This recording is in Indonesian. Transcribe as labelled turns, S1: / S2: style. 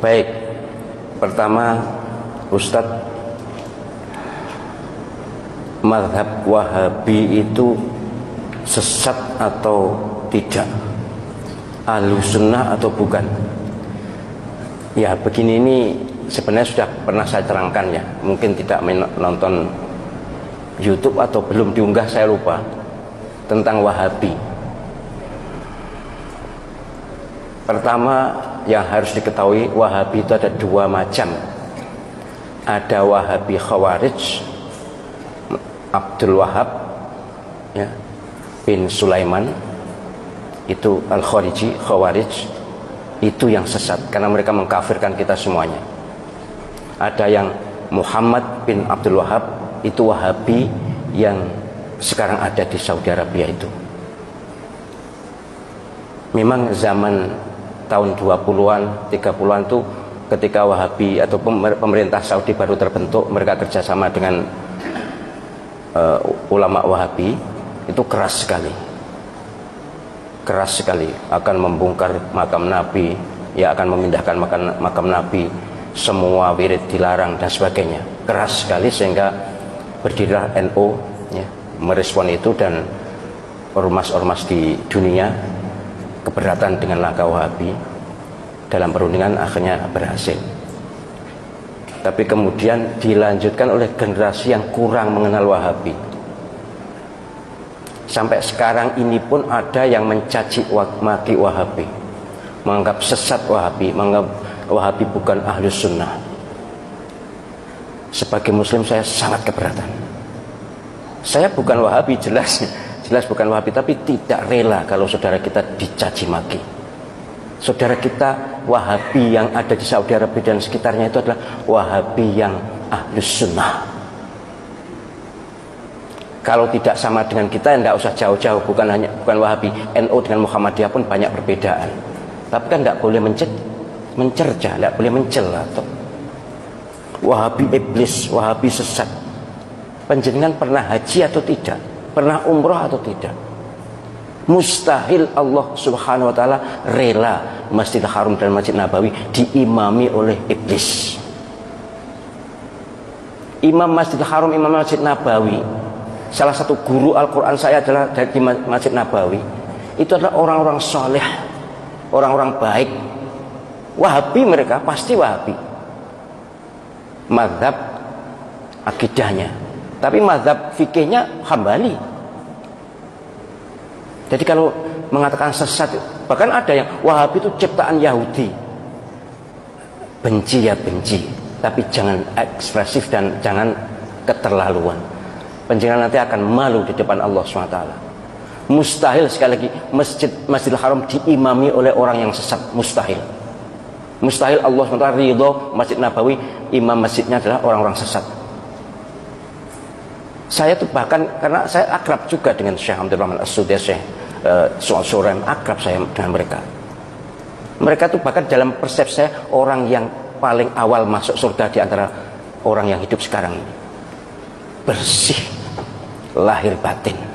S1: Baik, pertama Ustadz, mazhab Wahabi itu sesat atau tidak? Ahlussunnah atau bukan? Ya begini, ini sebenarnya sudah pernah saya terangkan ya. Mungkin tidak menonton YouTube atau belum diunggah, saya lupa. Tentang Wahabi. Pertama yang harus diketahui, Wahabi itu ada dua macam. Ada Wahabi Khawarij, Abdul Wahab ya, bin Sulaiman, itu Al-Khariji, Khawarij, itu yang sesat karena mereka mengkafirkan kita semuanya. Ada yang Muhammad bin Abdul Wahab, itu Wahabi yang sekarang ada di Saudi Arabia itu. Memang zaman tahun 20-an, 30-an itu ketika Wahabi atau pemerintah Saudi baru terbentuk, mereka kerjasama dengan ulama Wahabi, itu keras sekali akan membongkar makam Nabi, ya akan memindahkan makam Nabi, semua wirid dilarang dan sebagainya, keras sekali, sehingga berdirilah NU ya, merespon itu, dan ormas-ormas di dunia keberatan dengan langkah Wahabi. Dalam perundingan akhirnya berhasil, tapi kemudian dilanjutkan oleh generasi yang kurang mengenal Wahabi. Sampai sekarang ini pun ada yang mencaci maki Wahabi, menganggap sesat Wahabi, menganggap Wahabi bukan Ahlus Sunnah. Sebagai Muslim saya sangat keberatan. Saya bukan Wahabi, jelas bukan Wahabi, tapi tidak rela kalau saudara kita dicaci maki. Saudara kita Wahabi yang ada di Saudi Arabia dan sekitarnya itu adalah Wahabi yang Ahlus Sunnah. Kalau tidak sama dengan kita, tidak usah jauh-jauh. Bukan Wahabi, NU dengan Muhammadiyah pun banyak perbedaan. Tapi kan tidak boleh mencerca, tidak boleh mencela. Wahabi iblis, Wahabi sesat. Panjenengan pernah haji atau tidak? Pernah umroh atau tidak? Mustahil Allah Subhanahu wa ta'ala rela Masjidil Haram dan Masjid Nabawi diimami oleh iblis. Imam Masjidil Haram, Imam Masjid Nabawi, salah satu guru Al-Quran saya adalah dari Masjid Nabawi. Itu adalah orang-orang soleh, orang-orang baik. Wahabi mereka, pasti Wahabi mazhab akidahnya, tapi mazhab fikihnya Hambali. Jadi kalau mengatakan sesat, bahkan ada yang Wahabi itu ciptaan Yahudi. Benci ya benci, tapi jangan ekspresif dan jangan keterlaluan. Panjenengan nanti akan malu di depan Allah SWT. Mustahil, sekali lagi, Masjidil Haram diimami oleh orang yang sesat. Mustahil. Mustahil Allah SWT ridho Masjid Nabawi, imam masjidnya adalah orang-orang sesat. Saya tuh bahkan, karena saya akrab juga dengan Syekh Abdul Rahman As-Sudais, Syekh Soren, akrab saya dengan mereka. Mereka tuh bahkan dalam persepsi saya orang yang paling awal masuk surga di antara orang yang hidup sekarang ini. Bersih lahir batin.